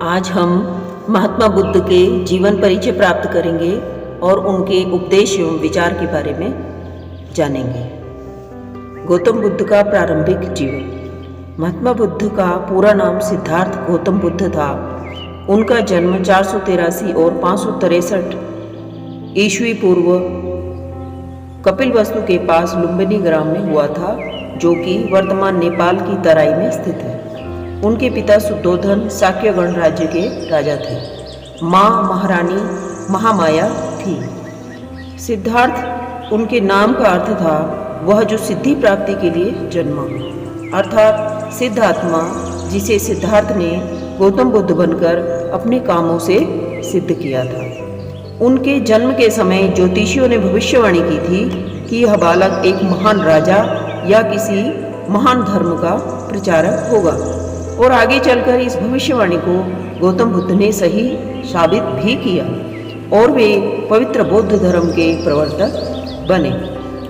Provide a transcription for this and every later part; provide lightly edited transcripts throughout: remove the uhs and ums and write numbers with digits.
आज हम महात्मा बुद्ध के जीवन परिचय प्राप्त करेंगे और उनके उपदेश एवं विचार के बारे में जानेंगे। गौतम बुद्ध का प्रारंभिक जीवन। महात्मा बुद्ध का पूरा नाम सिद्धार्थ गौतम बुद्ध था। उनका जन्म 483 और 563 ईस्वी पूर्व कपिलवस्तु के पास लुम्बिनी ग्राम में हुआ था, जो कि वर्तमान नेपाल की तराई में स्थित है। उनके पिता शुद्धोधन शाक्य गणराज्य के राजा थे। माँ महारानी महामाया थी। सिद्धार्थ उनके नाम का अर्थ था वह जो सिद्धि प्राप्ति के लिए जन्मा, अर्थात सिद्ध आत्मा, जिसे सिद्धार्थ ने गौतम बुद्ध बनकर अपने कामों से सिद्ध किया था। उनके जन्म के समय ज्योतिषियों ने भविष्यवाणी की थी कि यह बालक एक महान राजा या किसी महान धर्म का प्रचारक होगा, और आगे चलकर इस भविष्यवाणी को गौतम बुद्ध ने सही साबित भी किया और वे पवित्र बौद्ध धर्म के प्रवर्तक बने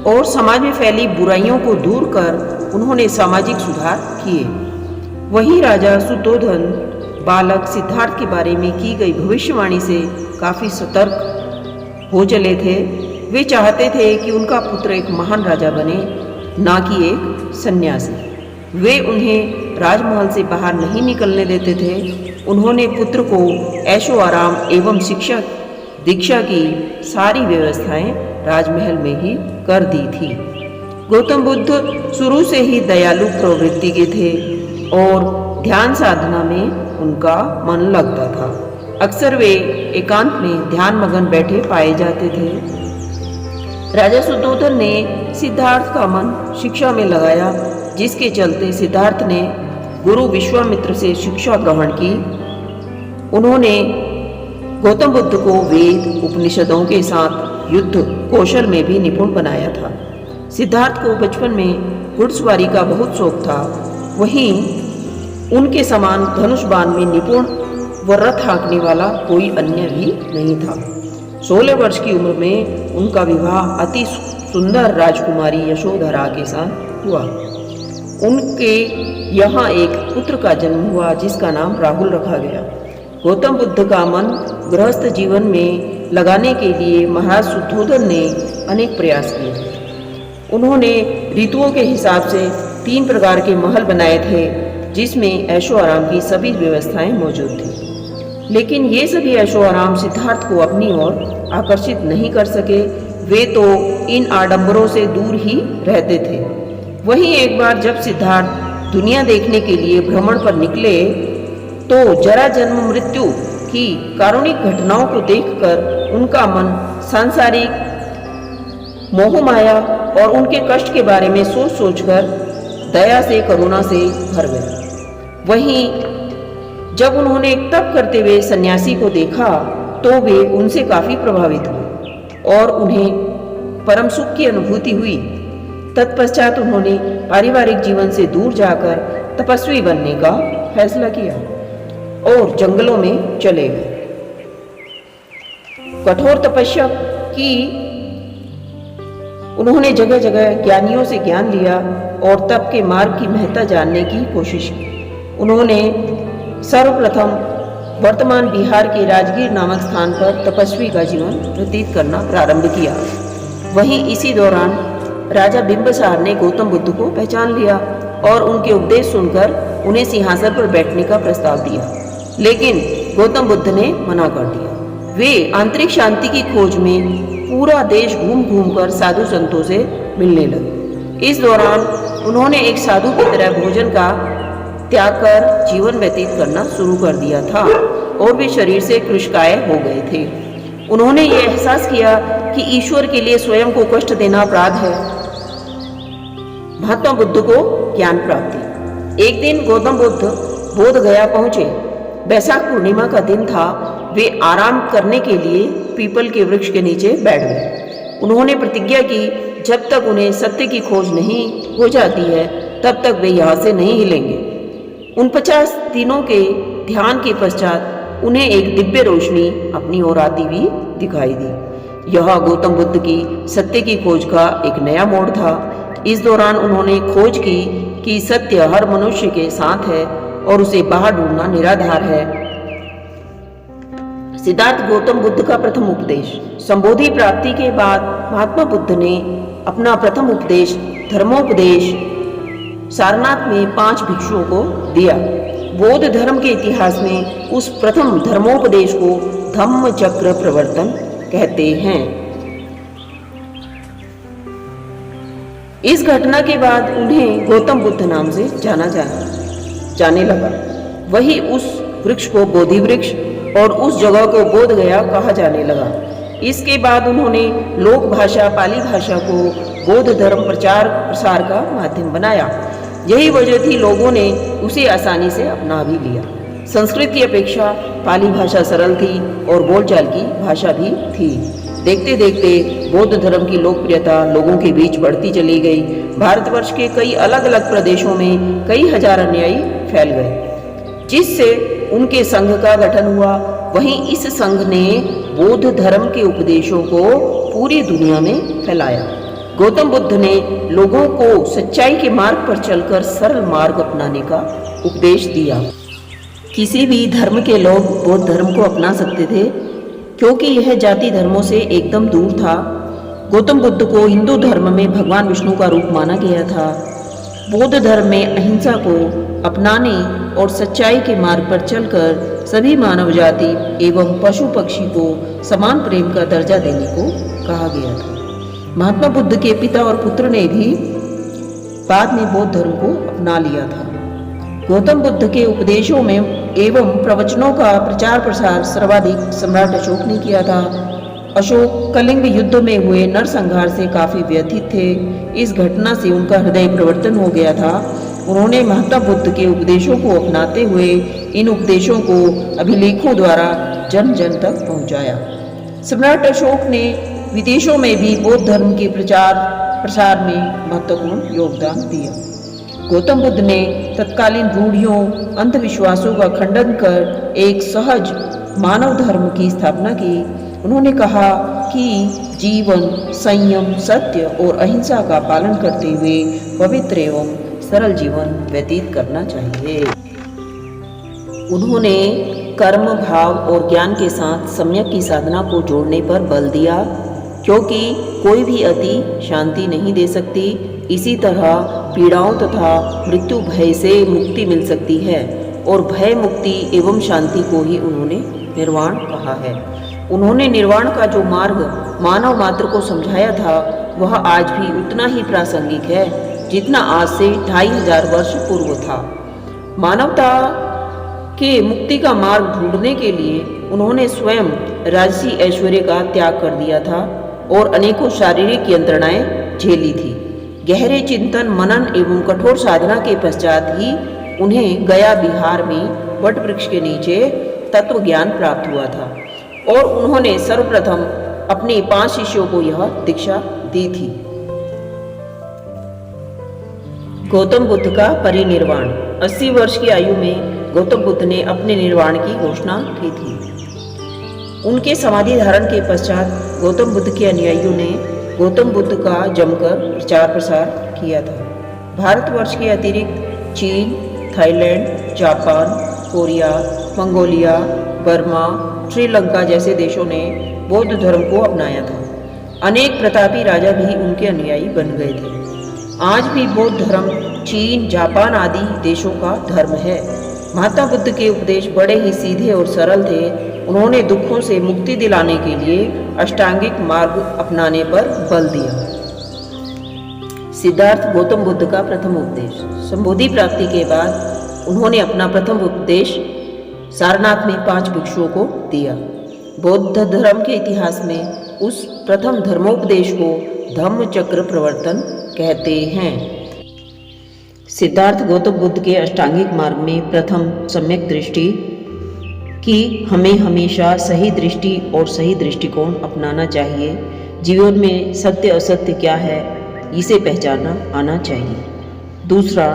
और समाज में फैली बुराइयों को दूर कर उन्होंने सामाजिक सुधार किए। वही राजा शुद्धोधन बालक सिद्धार्थ के बारे में की गई भविष्यवाणी से काफ़ी सतर्क हो चले थे। वे चाहते थे कि उनका पुत्र एक महान राजा बने, ना कि एक सन्यासी। वे उन्हें राजमहल से बाहर नहीं निकलने देते थे। उन्होंने पुत्र को ऐशो आराम एवं शिक्षा दीक्षा की सारी व्यवस्थाएं राजमहल में ही कर दी थी। गौतम बुद्ध शुरू से ही दयालु प्रवृत्ति के थे और ध्यान साधना में उनका मन लगता था। अक्सर वे एकांत में ध्यान मगन बैठे पाए जाते थे। राजा शुद्धोधन ने सिद्धार्थ का मन शिक्षा में लगाया, जिसके चलते सिद्धार्थ ने गुरु विश्वामित्र से शिक्षा ग्रहण की। उन्होंने गौतम बुद्ध को वेद उपनिषदों के साथ युद्ध कौशल में भी निपुण बनाया था। सिद्धार्थ को बचपन में घुड़सवारी का बहुत शौक था। वहीं उनके समान धनुष बाण में निपुण व रथ हाँकने वाला कोई अन्य भी नहीं था। 16 वर्ष की उम्र में उनका विवाह अति सुंदर राजकुमारी यशोधरा के साथ हुआ। उनके यहाँ एक पुत्र का जन्म हुआ, जिसका नाम राहुल रखा गया। गौतम बुद्ध का मन गृहस्थ जीवन में लगाने के लिए महाराज शुद्धोधन ने अनेक प्रयास किए। उन्होंने ऋतुओं के हिसाब से 3 प्रकार के महल बनाए थे, जिसमें ऐशो आराम की सभी व्यवस्थाएं मौजूद थी। लेकिन ये सभी ऐशो आराम सिद्धार्थ को अपनी ओर आकर्षित नहीं कर सके। वे तो इन आडंबरों से दूर ही रहते थे। वहीं एक बार जब सिद्धार्थ दुनिया देखने के लिए भ्रमण पर निकले, तो जरा जन्म मृत्यु की कारुणिक घटनाओं को देखकर उनका मन सांसारिक मोह माया और उनके कष्ट के बारे में सोच सोचकर दया से करुणा से भर गया। वहीं जब उन्होंने एक तप करते हुए सन्यासी को देखा, तो वे उनसे काफी प्रभावित हुए और उन्हें परम सुख की अनुभूति हुई। तत्पश्चात उन्होंने पारिवारिक जीवन से दूर जाकर तपस्वी बनने का फैसला किया और जंगलों में चले गए। कठोर तपस्या की उन्होंने जगह जगह ज्ञानियों से ज्ञान लिया और तप के मार्ग की महत्ता जानने की कोशिश की। उन्होंने सर्वप्रथम वर्तमान बिहार के राजगीर नामक स्थान पर तपस्वी का जीवन व्यतीत करना प्रारंभ किया। वहीं इसी दौरान राजा बिंबिसार ने गौतम बुद्ध को पहचान लिया और उनके उपदेश सुनकर उन्हें सिंहासन पर बैठने का प्रस्ताव दिया, लेकिन गौतम बुद्ध ने मना कर दिया। वे आंतरिक शांति की खोज में पूरा देश घूम घूम कर साधु संतों से मिलने लगे। इस दौरान उन्होंने एक साधु की तरह भोजन का त्याग कर जीवन व्यतीत करना शुरू कर दिया था और वे शरीर से कृशकाय हो गए थे। उन्होंने ये एहसास किया कि ईश्वर के लिए स्वयं को कष्ट देना अपराध है। महात्मा बुद्ध को ज्ञान प्राप्ति। एक दिन गौतम बुद्ध बोध गया पहुंचे। बैसाख पूर्णिमा का दिन था। वे आराम करने के लिए पीपल के वृक्ष के नीचे बैठ गए। उन्होंने प्रतिज्ञा की, जब तक उन्हें सत्य की खोज नहीं हो जाती है, तब तक वे यहाँ से नहीं हिलेंगे। 49 दिनों के ध्यान के पश्चात उन्हें एक दिव्य रोशनी अपनी ओर आती हुई दिखाई दी। यह गौतम बुद्ध की सत्य की खोज का एक नया मोड़ था। इस दौरान उन्होंने खोज की कि सत्य हर मनुष्य के साथ है और उसे बाहर ढूंढना निराधार है। सिद्धार्थ गौतम बुद्ध का प्रथम उपदेश। संबोधि प्राप्ति के बाद महात्मा बुद्ध ने अपना प्रथम उपदेश धर्मोपदेश सारनाथ में 5 भिक्षुओं को दिया। बौद्ध धर्म के इतिहास में उस प्रथम धर्मोपदेश को धम्म चक्र प्रवर्तन कहते हैं। इस घटना के बाद उन्हें गौतम बुद्ध नाम से जाने लगा। वही उस वृक्ष को बोधि वृक्ष और उस जगह को बोध गया कहा जाने लगा। इसके बाद उन्होंने लोक भाषा पाली भाषा को बौद्ध धर्म प्रचार प्रसार का माध्यम बनाया। यही वजह थी लोगों ने उसे आसानी से अपना भी लिया। संस्कृत की अपेक्षा पाली भाषा सरल थी और बोलचाल की भाषा भी थी। देखते देखते बौद्ध धर्म की लोकप्रियता लोगों के बीच बढ़ती चली गई। भारतवर्ष के कई अलग अलग प्रदेशों में कई हजार अनुयायी फैल गए, जिससे उनके संघ का गठन हुआ। वहीं इस संघ ने बौद्ध धर्म के उपदेशों को पूरी दुनिया में फैलाया। गौतम बुद्ध ने लोगों को सच्चाई के मार्ग पर चलकर सरल मार्ग अपनाने का उपदेश दिया। किसी भी धर्म के लोग बौद्ध धर्म को अपना सकते थे, क्योंकि यह जाति धर्मों से एकदम दूर था। गौतम बुद्ध को हिंदू धर्म में भगवान विष्णु का रूप माना गया था। बौद्ध धर्म में अहिंसा को अपनाने और सच्चाई के मार्ग पर चलकर सभी मानव जाति एवं पशु पक्षी को समान प्रेम का दर्जा देने को कहा गया था। महात्मा बुद्ध के पिता और पुत्र ने भी बाद में बौद्ध धर्म को अपना लिया था। गौतम बुद्ध के उपदेशों में एवं प्रवचनों का प्रचार प्रसार सर्वाधिक सम्राट अशोक ने किया था। अशोक कलिंग युद्ध में हुए नरसंहार से काफी व्यथित थे। इस घटना से उनका हृदय परिवर्तन हो गया था। उन्होंने महात्मा बुद्ध के उपदेशों को अपनाते हुए इन उपदेशों को अभिलेखों द्वारा जन जन तक पहुंचाया। सम्राट अशोक ने विदेशों में भी बौद्ध धर्म के प्रचार प्रसार में महत्वपूर्ण योगदान दिया। गौतम बुद्ध ने तत्कालीन रूढ़ियों अंधविश्वासों का खंडन कर एक सहज मानव धर्म की स्थापना की। उन्होंने कहा कि जीवन संयम सत्य और अहिंसा का पालन करते हुए पवित्र एवं सरल जीवन व्यतीत करना चाहिए। उन्होंने कर्म भाव और ज्ञान के साथ सम्यक की साधना को जोड़ने पर बल दिया, क्योंकि कोई भी अति शांति नहीं दे सकती। इसी तरह पीड़ाओं तथा मृत्यु भय से मुक्ति मिल सकती है, और भय मुक्ति एवं शांति को ही उन्होंने निर्वाण कहा है। उन्होंने निर्वाण का जो मार्ग मानव मात्र को समझाया था, वह आज भी उतना ही प्रासंगिक है जितना आज से 2500 वर्ष पूर्व था। मानवता के मुक्ति का मार्ग ढूंढने के लिए उन्होंने स्वयं राजसी ऐश्वर्य का त्याग कर दिया था और अनेकों शारीरिक यंत्रणाएं झेली थी। गहरे चिंतन मनन एवं कठोर साधना के पश्चात ही उन्हें गया बिहार में वट वृक्ष के नीचे तत्व ज्ञान प्राप्त हुआ था, और उन्होंने सर्वप्रथम अपने 5 शिष्यों को यह दीक्षा दी थी। गौतम बुद्ध का परिनिर्वाण। 80 वर्ष की आयु में गौतम बुद्ध ने अपने निर्वाण की घोषणा की थी। उनके समाधि धारण के पश्चात गौतम बुद्ध के अनुयायियों ने गौतम बुद्ध का जमकर प्रचार प्रसार किया था। भारतवर्ष के अतिरिक्त चीन, Thailand, Japan, Korea, Mongolia, Burma, Sri Lanka जैसे देशों ने बौद्ध धर्म को अपनाया था। अनेक प्रतापी राजा भी उनके अनुयायी बन गए थे। आज भी बौद्ध धर्म चीन, जापान आदि देशों का धर्म है। महात्मा बुद्ध के उपदेश बड़े ही सीधे और सरल थे। उन्होंने दुखों से मुक्ति दिलाने के लिए अष्टांगिक मार्ग अपनाने पर बल दिया। सिद्धार्थ गौतम बुद्ध का प्रथम उपदेश। संबोधि प्राप्ति के बाद उन्होंने अपना प्रथम उपदेश सारनाथ में 5 भिक्षुओं को दिया। बौद्ध धर्म के इतिहास में उस प्रथम धर्मोपदेश को धम्म चक्र प्रवर्तन कहते हैं। सिद्धार्थ गौतम बुद्ध के अष्टांगिक मार्ग में प्रथम सम्यक दृष्टि कि हमें हमेशा सही दृष्टि और सही दृष्टिकोण अपनाना चाहिए। जीवन में सत्य असत्य क्या है, इसे पहचानना आना चाहिए। दूसरा,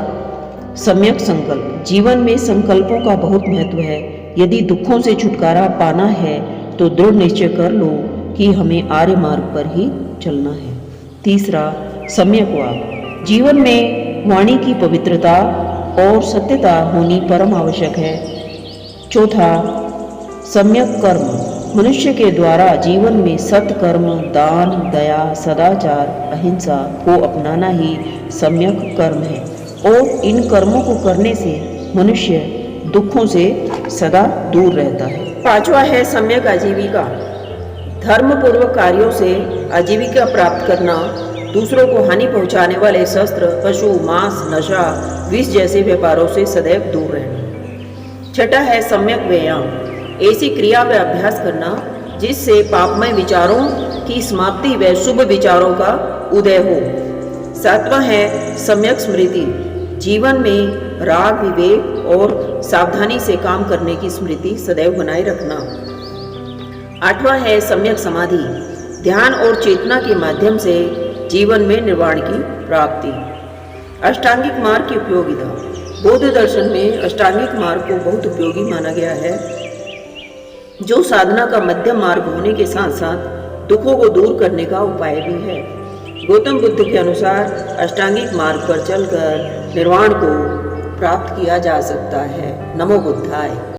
सम्यक संकल्प। जीवन में संकल्पों का बहुत महत्व है। यदि दुखों से छुटकारा पाना है तो दृढ़ निश्चय कर लो कि हमें आर्य मार्ग पर ही चलना है। तीसरा, सम्यक वाक। जीवन में वाणी की पवित्रता और सत्यता होनी परम आवश्यक है। चौथा, सम्यक कर्म। मनुष्य के द्वारा जीवन में सत्कर्म, दान, दया, सदाचार, अहिंसा को अपनाना ही सम्यक कर्म है और इन कर्मों को करने से मनुष्य दुखों से सदा दूर रहता है। पांचवा है सम्यक आजीविका। धर्मपूर्वक कार्यों से आजीविका प्राप्त करना, दूसरों को हानि पहुंचाने वाले शस्त्र, पशु, मांस, नशा, विष जैसे व्यापारों से सदैव दूर रहना। छठा है सम्यक व्यायाम। ऐसी क्रिया व अभ्यास करना जिससे पापमय विचारों की समाप्ति व शुभ विचारों का उदय हो। सातवां है सम्यक स्मृति। जीवन में राग, विवेक और सावधानी से काम करने की स्मृति सदैव बनाए रखना। आठवां है सम्यक समाधि। ध्यान और चेतना के माध्यम से जीवन में निर्वाण की प्राप्ति। अष्टांगिक मार्ग की उपयोगिता। बौद्ध दर्शन में अष्टांगिक मार्ग को बहुत उपयोगी माना गया है, जो साधना का मध्यम मार्ग होने के साथ साथ दुखों को दूर करने का उपाय भी है। गौतम बुद्ध के अनुसार अष्टांगिक मार्ग पर चलकर निर्वाण को प्राप्त किया जा सकता है। नमो बुद्धाय।